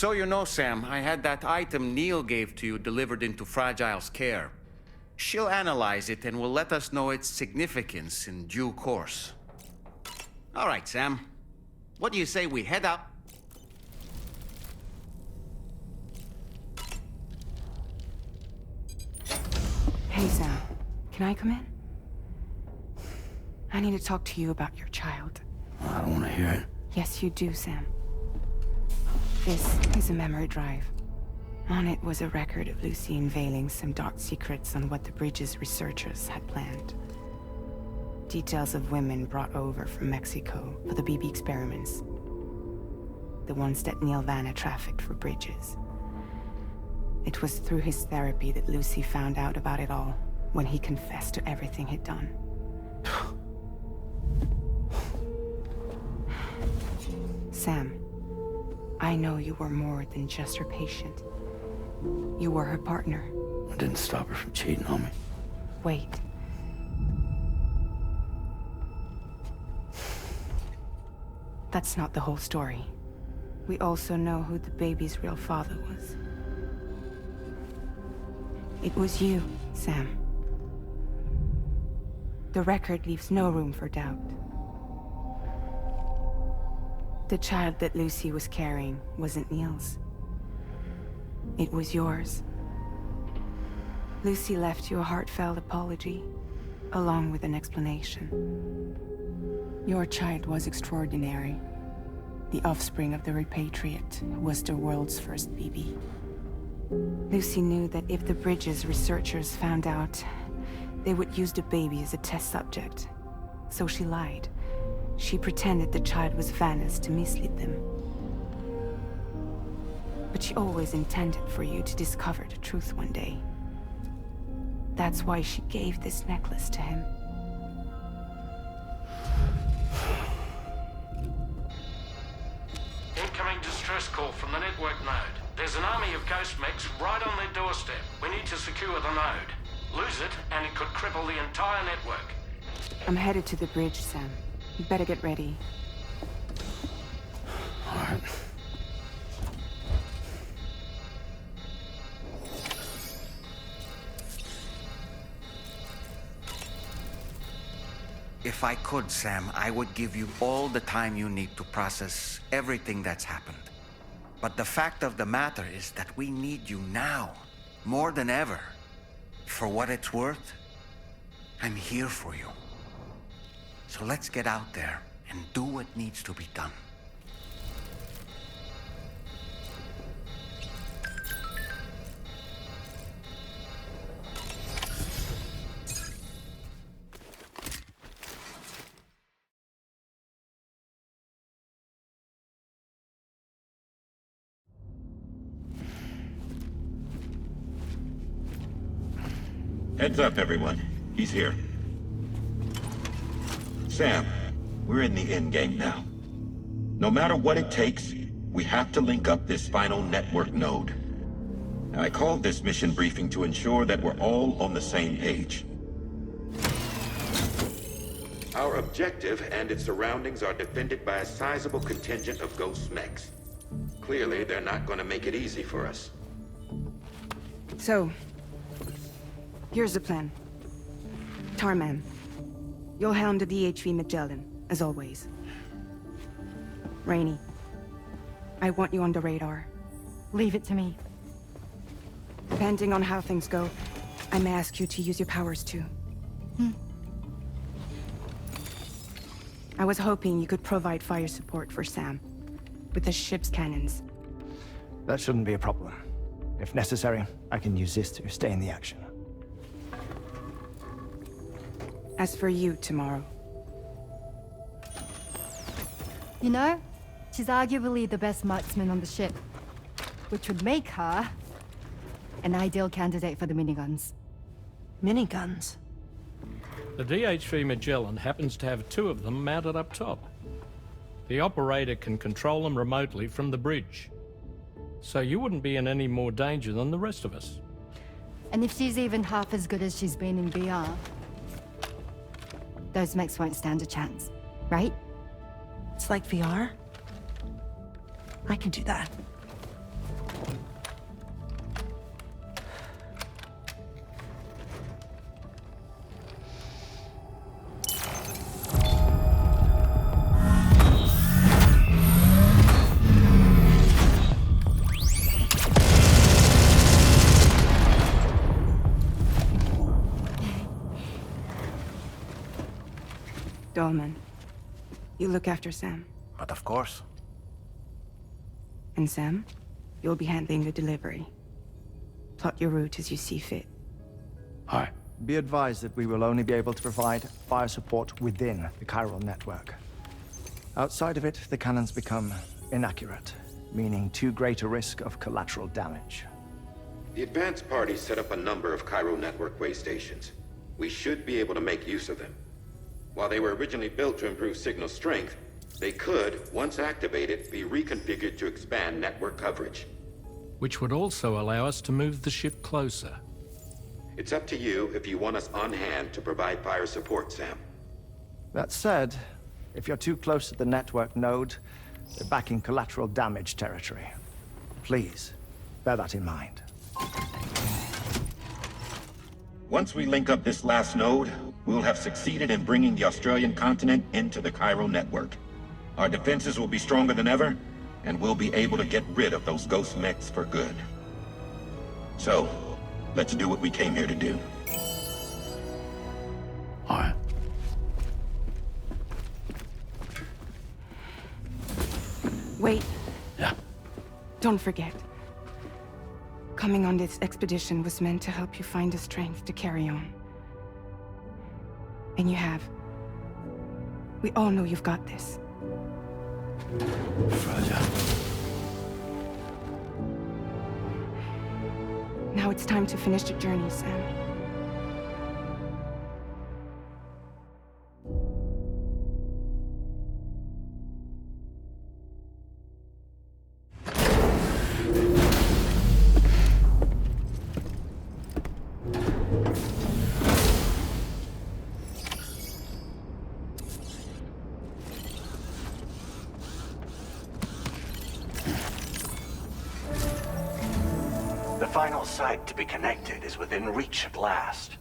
So you know, Sam, I had that item Neil gave to you delivered into Fragile's care. She'll analyze it and will let us know its significance in due course. All right, Sam. What do you say we head out? Hey, Sam. Can I come in? I need to talk to you about your child. I don't want to hear it. Yes, you do, Sam. This is a memory drive. On it was a record of Lucy unveiling some dark secrets on what the Bridges researchers had planned. Details of women brought over from Mexico for the BB experiments. The ones that Neil Vanna trafficked for Bridges. It was through his therapy that Lucy found out about it all, when he confessed to everything he'd done. Sam, I know you were more than just her patient. You were her partner. I didn't stop her from cheating on me. Wait. That's not the whole story. We also know who the baby's real father was. It was you, Sam. The record leaves no room for doubt. The child that Lucy was carrying wasn't Neil's. It was yours. Lucy left you a heartfelt apology, along with an explanation. Your child was extraordinary. The offspring of the repatriate who was the world's first BB. Lucy knew that if the Bridges researchers found out, they would use the baby as a test subject. So she lied. She pretended the child was Vanna's to mislead them. But she always intended for you to discover the truth one day. That's why she gave this necklace to him. Incoming distress call from the network node. There's an army of ghost mechs right on their doorstep. We need to secure the node. Lose it, and it could cripple the entire network. I'm headed to the bridge, Sam. You better get ready. All right. If I could, Sam, I would give you all the time you need to process everything that's happened. But the fact of the matter is that we need you now, more than ever. For what it's worth, I'm here for you. So let's get out there and do what needs to be done. Heads up, everyone. He's here. Sam, we're in the end game now. No matter what it takes, we have to link up this final network node. I called this mission briefing to ensure that we're all on the same page. Our objective and its surroundings are defended by a sizable contingent of ghost mechs. Clearly, they're not going to make it easy for us. So, here's the plan. Tarman, you'll helm the DHV Magellan, as always. Rainey, I want you on the radar. Leave it to me. Depending on how things go, I may ask you to use your powers too. I was hoping you could provide fire support for Sam, with the ship's cannons. That shouldn't be a problem. If necessary, I can use this to stay in the action. As for you, tomorrow. You know, she's arguably the best marksman on the ship, which would make her an ideal candidate for the miniguns. Miniguns? The DHV Magellan happens to have 2 of them mounted up top. The operator can control them remotely from the bridge. So you wouldn't be in any more danger than the rest of us. And if she's even half as good as she's been in VR, those mechs won't stand a chance, right? It's like VR? I can do that. Dolman. You look after Sam. But of course. And Sam, you'll be handling the delivery. Plot your route as you see fit. Aye. Be advised that we will only be able to provide fire support within the chiral network. Outside of it, the cannons become inaccurate, meaning too great a risk of collateral damage. The advanced party set up a number of chiral network waystations. We should be able to make use of them. While they were originally built to improve signal strength, they could, once activated, be reconfigured to expand network coverage. Which would also allow us to move the ship closer. It's up to you if you want us on hand to provide fire support, Sam. That said, if you're too close to the network node, you're back in collateral damage territory. Please, bear that in mind. Once we link up this last node, we'll have succeeded in bringing the Australian continent into the chiral network. Our defenses will be stronger than ever, and we'll be able to get rid of those ghost mechs for good. So, let's do what we came here to do. Aye. Wait, Yeah. don't forget. Coming on this expedition was meant to help you find the strength to carry on. And you have. We all know you've got this. Fragile. Now it's time to finish the journey, Sam. The final site to be connected is within reach at last.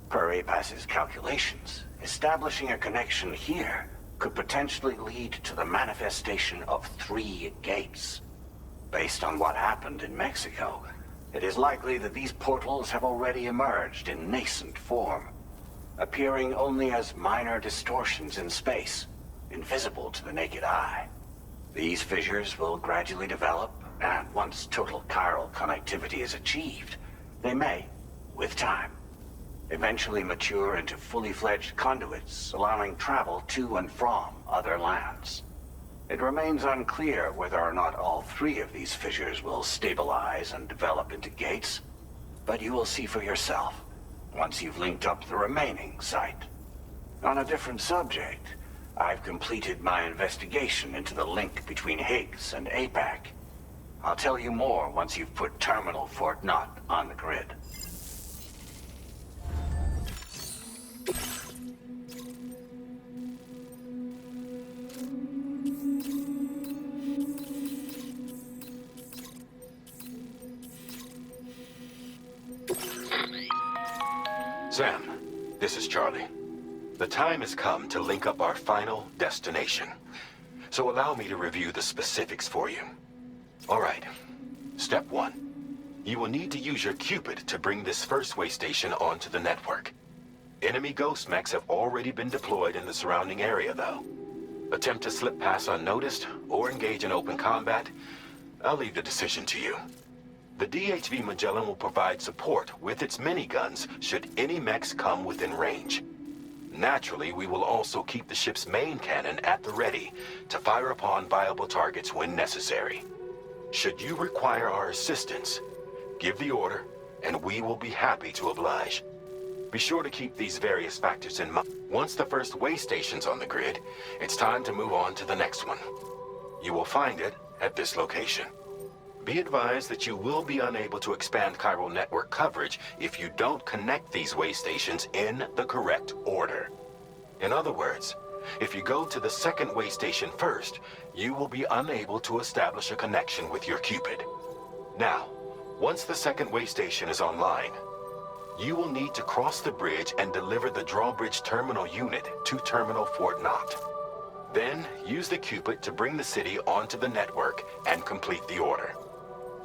Per APAS's calculations, establishing a connection here could potentially lead to the manifestation of 3 gates. Based on what happened in Mexico, it is likely that these portals have already emerged in nascent form, appearing only as minor distortions in space, invisible to the naked eye. These fissures will gradually develop, and once total chiral connectivity is achieved, they may, with time, eventually mature into fully fledged conduits, allowing travel to and from other lands. It remains unclear whether or not all 3 of these fissures will stabilize and develop into gates, but you will see for yourself once you've linked up the remaining site. On a different subject, I've completed my investigation into the link between Higgs and APAC. I'll tell you more once you've put Terminal Fort Knott on the grid. Sam, this is Charlie. The time has come to link up our final destination. So allow me to review the specifics for you. All right. Step 1. You will need to use your Cupid to bring this first waystation onto the network. Enemy ghost mechs have already been deployed in the surrounding area, though. Attempt to slip past unnoticed or engage in open combat, I'll leave the decision to you. The DHV Magellan will provide support with its miniguns should any mechs come within range. Naturally, we will also keep the ship's main cannon at the ready to fire upon viable targets when necessary. Should you require our assistance, give the order, and we will be happy to oblige. Be sure to keep these various factors in mind. Once the first waystation's on the grid, it's time to move on to the next one. You will find it at this location. Be advised that you will be unable to expand chiral network coverage if you don't connect these waystations in the correct order. In other words, if you go to the second waystation first, you will be unable to establish a connection with your Cupid. Now, once the second waystation is online, you will need to cross the bridge and deliver the drawbridge terminal unit to Terminal Fort Knott. Then, use the Cupid to bring the city onto the network and complete the order.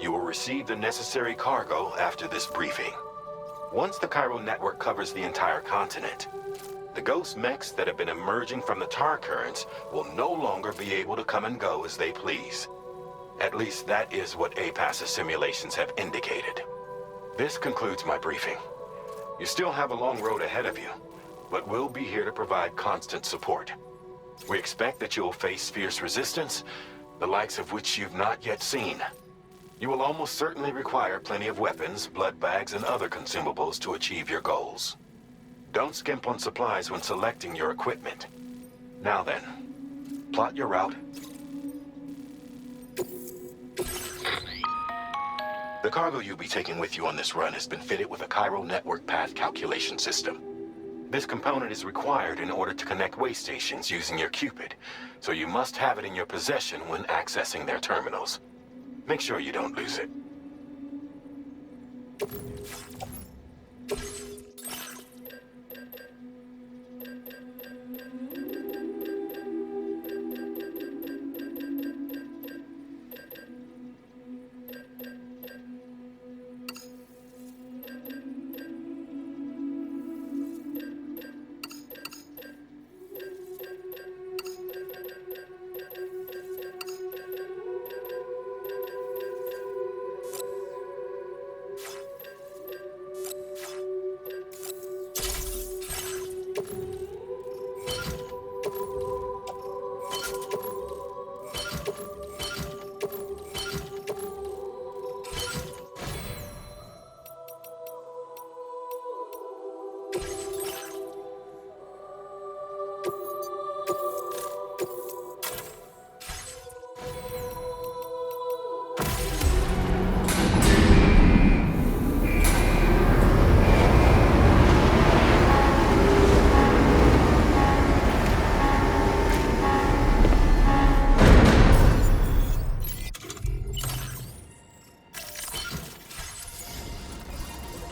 You will receive the necessary cargo after this briefing. Once the chiral network covers the entire continent, The ghost mechs that have been emerging from the tar currents will no longer be able to come and go as they please. At least that is what APAS's simulations have indicated. This concludes my briefing. You still have a long road ahead of you, but we'll be here to provide constant support. We expect that you'll face fierce resistance, the likes of which you've not yet seen. You will almost certainly require plenty of weapons, blood bags, and other consumables to achieve your goals. Don't skimp on supplies when selecting your equipment. Now then, plot your route. The cargo you'll be taking with you on this run has been fitted with a chiral network path calculation system. This component is required in order to connect Waystations using your Cupid, so you must have it in your possession when accessing their terminals. Make sure you don't lose it.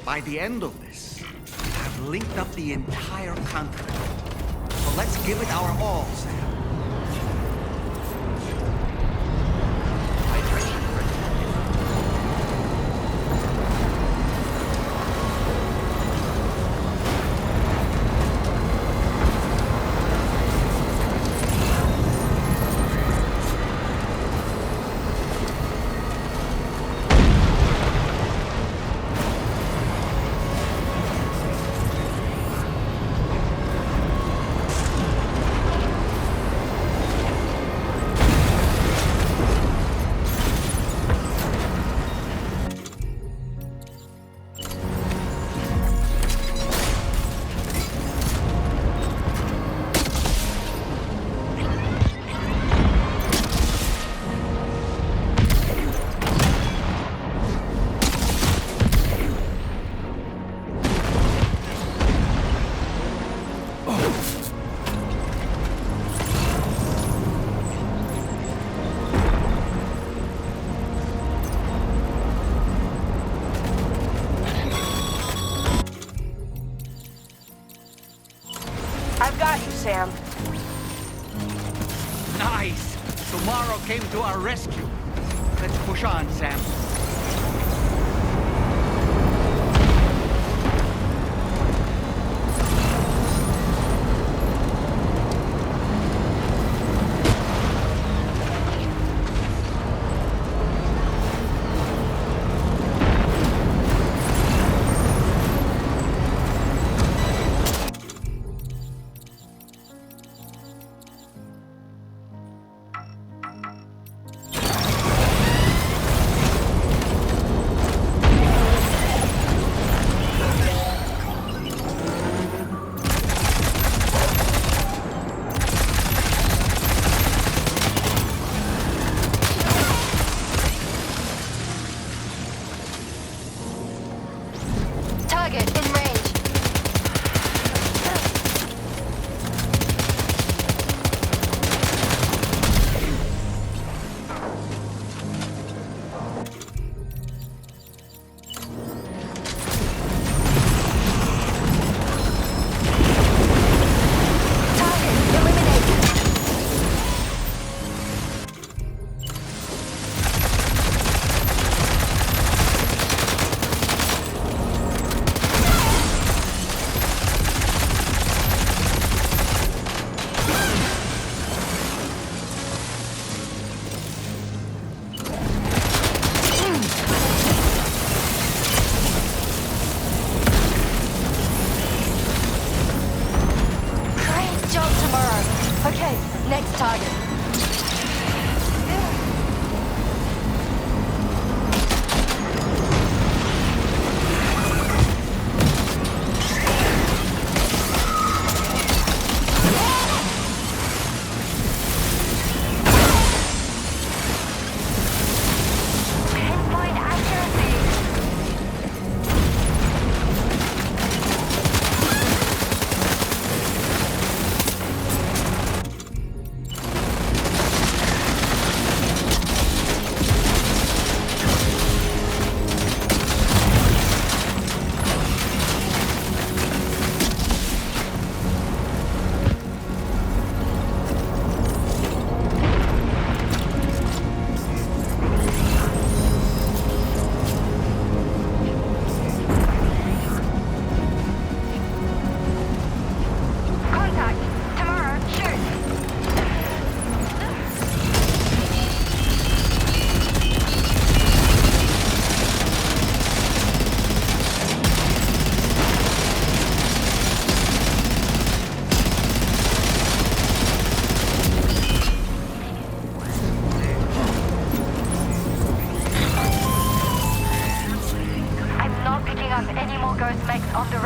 By the end of this, I've linked up the entire continent. So let's give it our all, Sam. Sam. Nice! Tomorrow came to our rescue. Let's push on, Sam.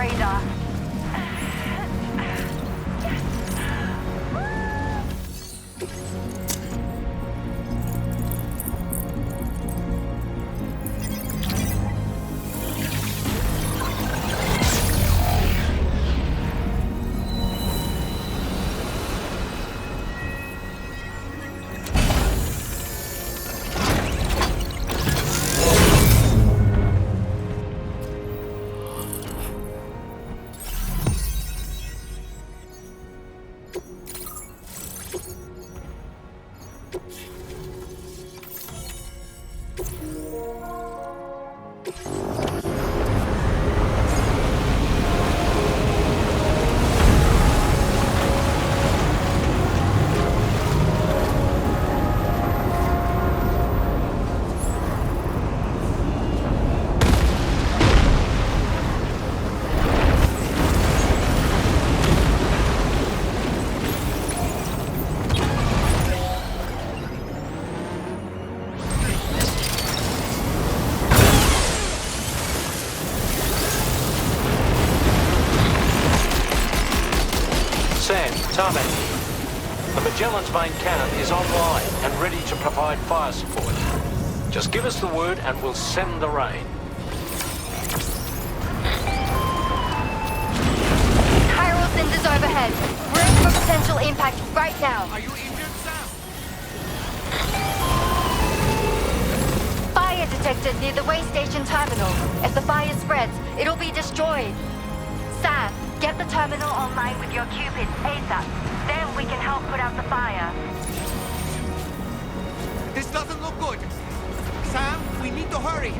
radar. Tarmac. The Magellan's main cannon is online and ready to provide fire support. Just give us the word and we'll send the rain. Chiral cinders overhead. Brace for potential impact right now. Are you injured, Sam? Fire detected near the Waystation terminal. If the fire spreads, it'll be destroyed. Sam, get the terminal online with your Cupid ASAP. Then we can help put out the fire. This doesn't look good. Sam, we need to hurry.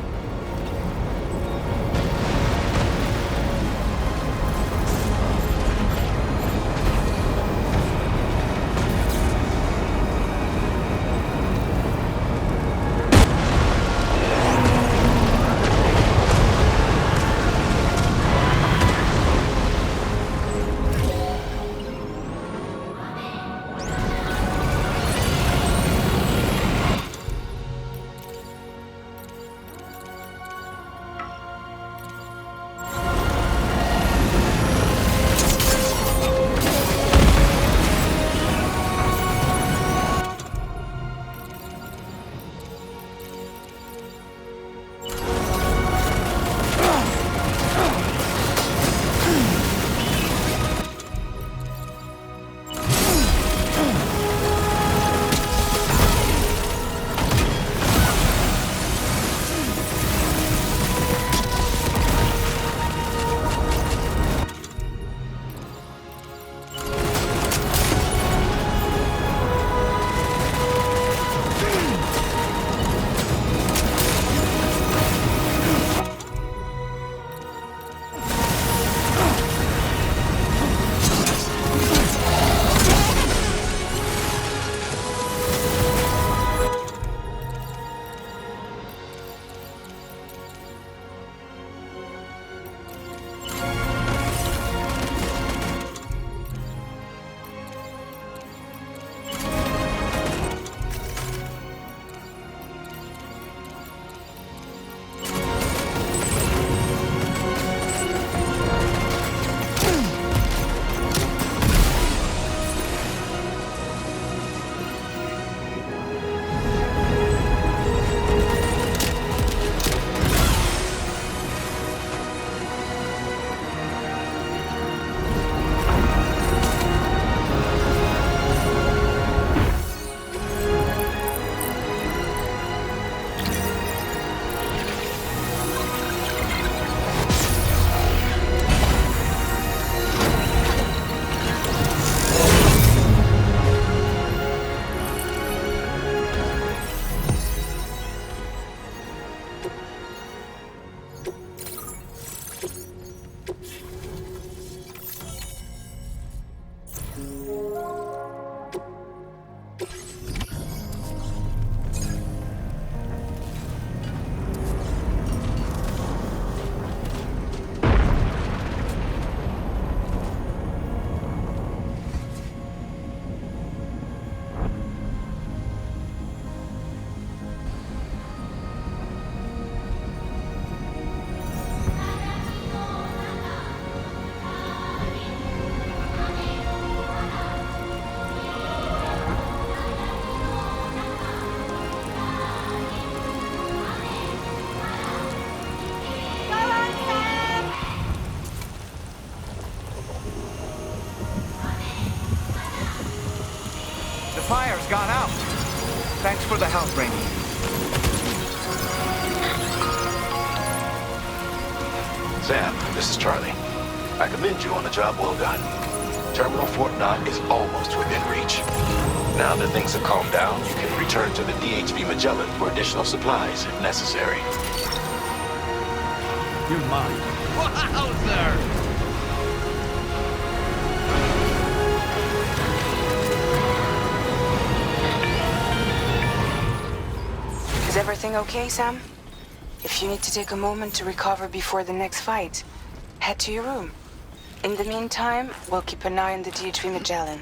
for the house, Rainey. Sam, this is Charlie. I commend you on a job well done. Terminal Fort Knox is almost within reach. Now that things have calmed down, you can return to the DHV Magellan for additional supplies if necessary. You're mine. Wowzer! Is everything okay, Sam? If you need to take a moment to recover before the next fight, head to your room. In the meantime, we'll keep an eye on the DHV Magellan.